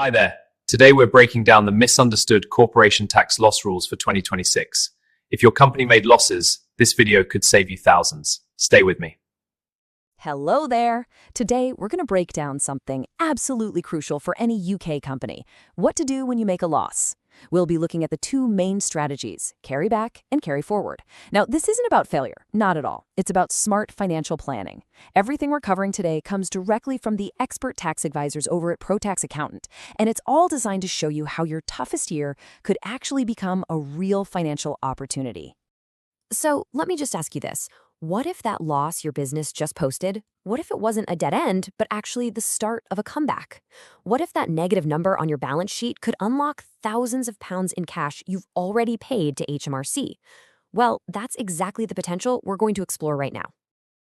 Hi there. Today we're breaking down the misunderstood corporation tax loss rules for 2026. If your company made losses, this video could save you thousands. Stay with me. Hello there! Today, we're going to break down something absolutely crucial for any UK company: what to do when you make a loss. We'll be looking at the two main strategies: carry back and carry forward. Now, this isn't about failure, not at all. It's about smart financial planning. Everything we're covering today comes directly from the expert tax advisors over at ProTax Accountant, and it's all designed to show you how your toughest year could actually become a real financial opportunity. So let me just ask you this. What if that loss your business just posted, what if it wasn't a dead end, but actually the start of a comeback? What if that negative number on your balance sheet could unlock thousands of pounds in cash you've already paid to HMRC? Well, that's exactly the potential we're going to explore right now.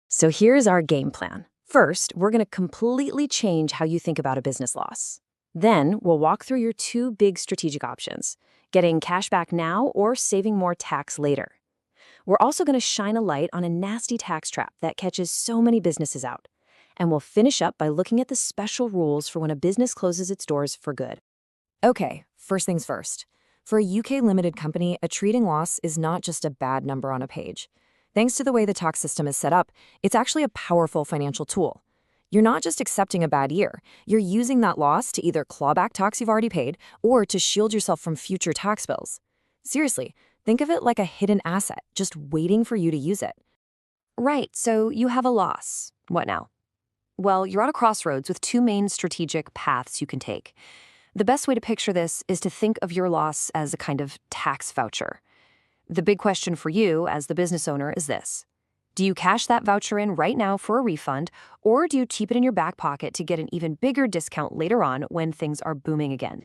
So here's our game plan. First, we're going to completely change how you think about a business loss. Then, we'll walk through your two big strategic options: getting cash back now or saving more tax later. We're also going to shine a light on a nasty tax trap that catches so many businesses out. And we'll finish up by looking at the special rules for when a business closes its doors for good. Okay, first things first. For a UK limited company, a trading loss is not just a bad number on a page. Thanks to the way the tax system is set up, it's actually a powerful financial tool. You're not just accepting a bad year, you're using that loss to either claw back tax you've already paid or to shield yourself from future tax bills. Seriously, think of it like a hidden asset, just waiting for you to use it. Right, so you have a loss. What now? Well, you're at a crossroads with two main strategic paths you can take. The best way to picture this is to think of your loss as a kind of tax voucher. The big question for you as the business owner is this: do you cash that voucher in right now for a refund, or do you keep it in your back pocket to get an even bigger discount later on when things are booming again?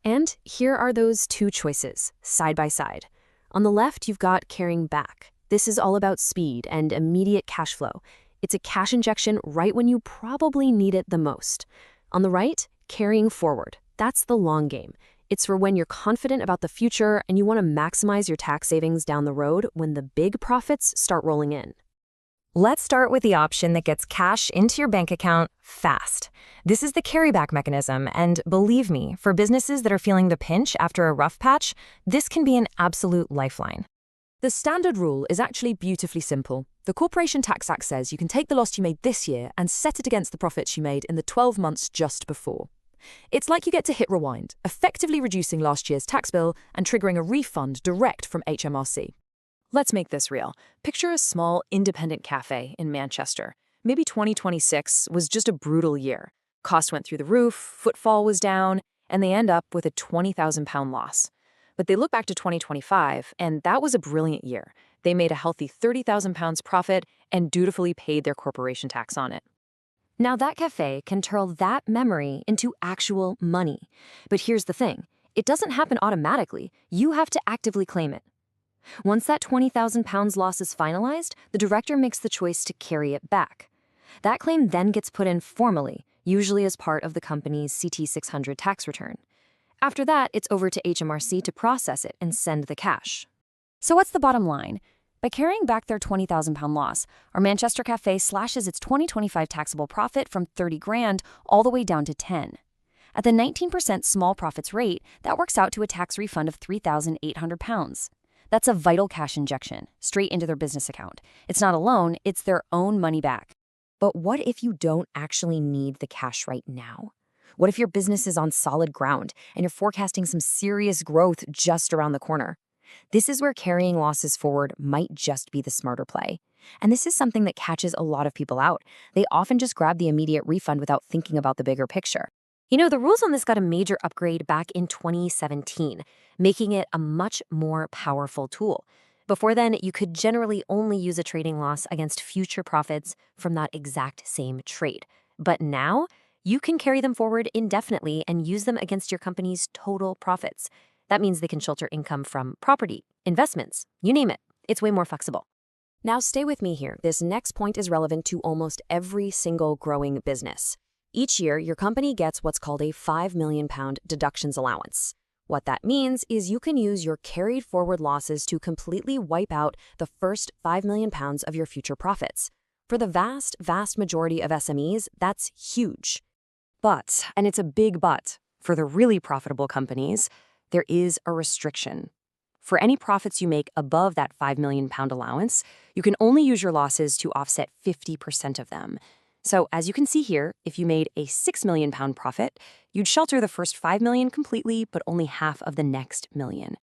And here are those two choices, side by side. On the left, you've got carrying back. This is all about speed and immediate cash flow. It's a cash injection right when you probably need it the most. On the right, carrying forward. That's the long game. It's for when you're confident about the future and you want to maximize your tax savings down the road when the big profits start rolling in. Let's start with the option that gets cash into your bank account fast. This is the carryback mechanism, and believe me, for businesses that are feeling the pinch after a rough patch, this can be an absolute lifeline. The standard rule is actually beautifully simple. The Corporation Tax Act says you can take the loss you made this year and set it against the profits you made in the 12 months just before. It's like you get to hit rewind, effectively reducing last year's tax bill and triggering a refund direct from HMRC. Let's make this real. Picture a small, independent cafe in Manchester. Maybe 2026 was just a brutal year. Costs went through the roof, footfall was down, and they end up with a £20,000 loss. But they look back to 2025, and that was a brilliant year. They made a healthy £30,000 profit and dutifully paid their corporation tax on it. Now that cafe can turn that memory into actual money. But here's the thing. It doesn't happen automatically. You have to actively claim it. Once that £20,000 loss is finalized, the director makes the choice to carry it back. That claim then gets put in formally, usually as part of the company's CT 600 tax return. After that, it's over to HMRC to process it and send the cash. So what's the bottom line? By carrying back their £20,000 loss, our Manchester cafe slashes its 2025 taxable profit from 30 grand all the way down to 10. At the 19% small profits rate, that works out to a tax refund of £3,800. That's a vital cash injection, straight into their business account. It's not a loan, it's their own money back. But what if you don't actually need the cash right now? What if your business is on solid ground and you're forecasting some serious growth just around the corner? This is where carrying losses forward might just be the smarter play. And this is something that catches a lot of people out. They often just grab the immediate refund without thinking about the bigger picture. You know, the rules on this got a major upgrade back in 2017, making it a much more powerful tool. Before then, you could generally only use a trading loss against future profits from that exact same trade. But now, you can carry them forward indefinitely and use them against your company's total profits. That means they can shelter income from property, investments, you name it. It's way more flexible. Now stay with me here. This next point is relevant to almost every single growing business. Each year, your company gets what's called a £5 million deductions allowance. What that means is you can use your carried forward losses to completely wipe out the first £5 million of your future profits. For the vast majority of SMEs, that's huge. But, and it's a big but, For the really profitable companies, there is a restriction. For any profits you make above that £5 million allowance, you can only use your losses to offset 50% of them. So as you can see here, if you made a £6 million profit, you'd shelter the first $5 million completely, but only half of the next million.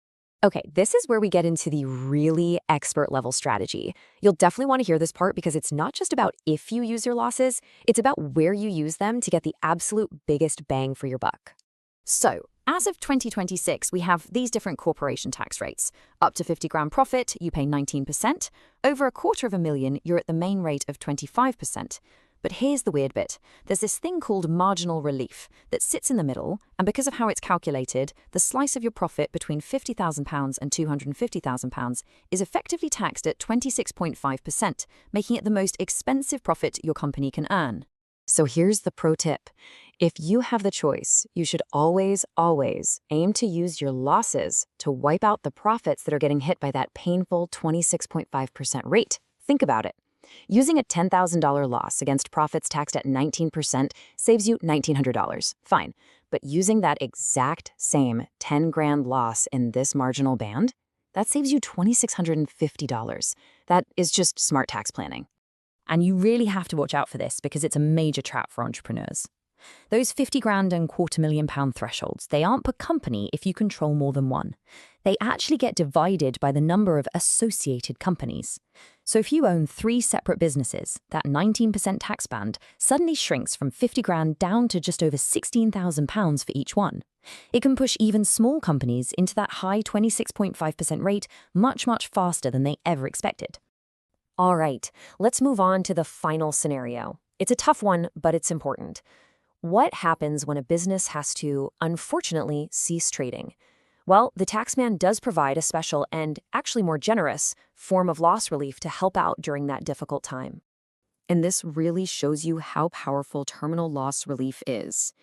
Okay, this is where we get into the really expert level strategy. You'll definitely want to hear this part because it's not just about if you use your losses, it's about where you use them to get the absolute biggest bang for your buck. So, as of 2026, we have these different corporation tax rates. Up to 50 grand profit, you pay 19%. Over $250,000, you're at the main rate of 25%. But here's the weird bit. There's this thing called marginal relief that sits in the middle, and because of how it's calculated, the slice of your profit between £50,000 and £250,000 is effectively taxed at 26.5%, making it the most expensive profit your company can earn. So here's the pro tip. If you have the choice, you should always aim to use your losses to wipe out the profits that are getting hit by that painful 26.5% rate. Think about it. Using a $10,000 loss against profits taxed at 19% saves you $1,900. Fine. But using that exact same 10 grand loss in this marginal band, that saves you $2,650. That is just smart tax planning. And you really have to watch out for this because it's a major trap for entrepreneurs. Those 50 grand and £250,000 thresholds, they aren't per company if you control more than one. They actually get divided by the number of associated companies. So if you own 3 separate businesses, that 19% tax band suddenly shrinks from 50 grand down to just over £16,000 for each one. It can push even small companies into that high 26.5% rate much faster than they ever expected. All right, let's move on to the final scenario. It's a tough one, but it's important. What happens when a business has to, unfortunately, cease trading? Well, the taxman does provide a special and actually more generous form of loss relief to help out during that difficult time. And this really shows you how powerful terminal loss relief is.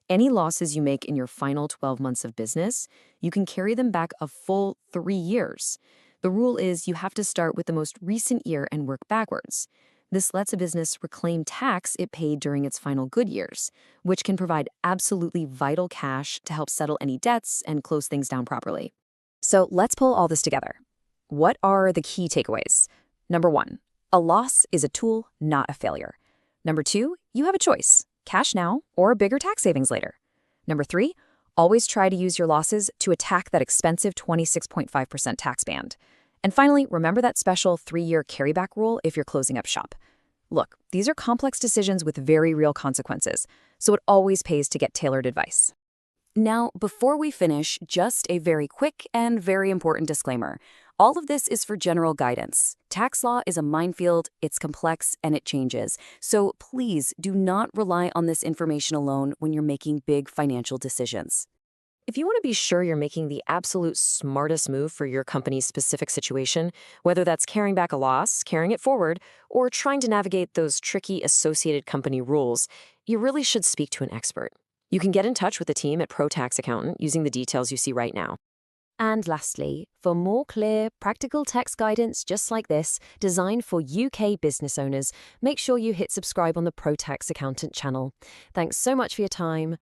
Any losses you make in your final 12 months of business, you can carry them back a full 3 years. The rule is you have to start with the most recent year and work backwards. This lets a business reclaim tax it paid during its final good years, which can provide absolutely vital cash to help settle any debts and close things down properly. So let's pull all this together. What are the key takeaways? Number 1, a loss is a tool, not a failure. Number 2, you have a choice, cash now or a bigger tax savings later. Number 3, always try to use your losses to attack that expensive 26.5% tax band. And finally, remember that special 3-year carryback rule if you're closing up shop. Look, these are complex decisions with very real consequences, so it always pays to get tailored advice. Now, before we finish, just a very quick and very important disclaimer. All of this is for general guidance. Tax law is a minefield, it's complex, and it changes. So please do not rely on this information alone when you're making big financial decisions. If you want to be sure you're making the absolute smartest move for your company's specific situation, whether that's carrying back a loss, carrying it forward, or trying to navigate those tricky associated company rules, you really should speak to an expert. You can get in touch with the team at Pro Tax Accountant using the details you see right now. And lastly, for more clear, practical tax guidance just like this, designed for UK business owners, make sure you hit subscribe on the Pro Tax Accountant channel. Thanks so much for your time.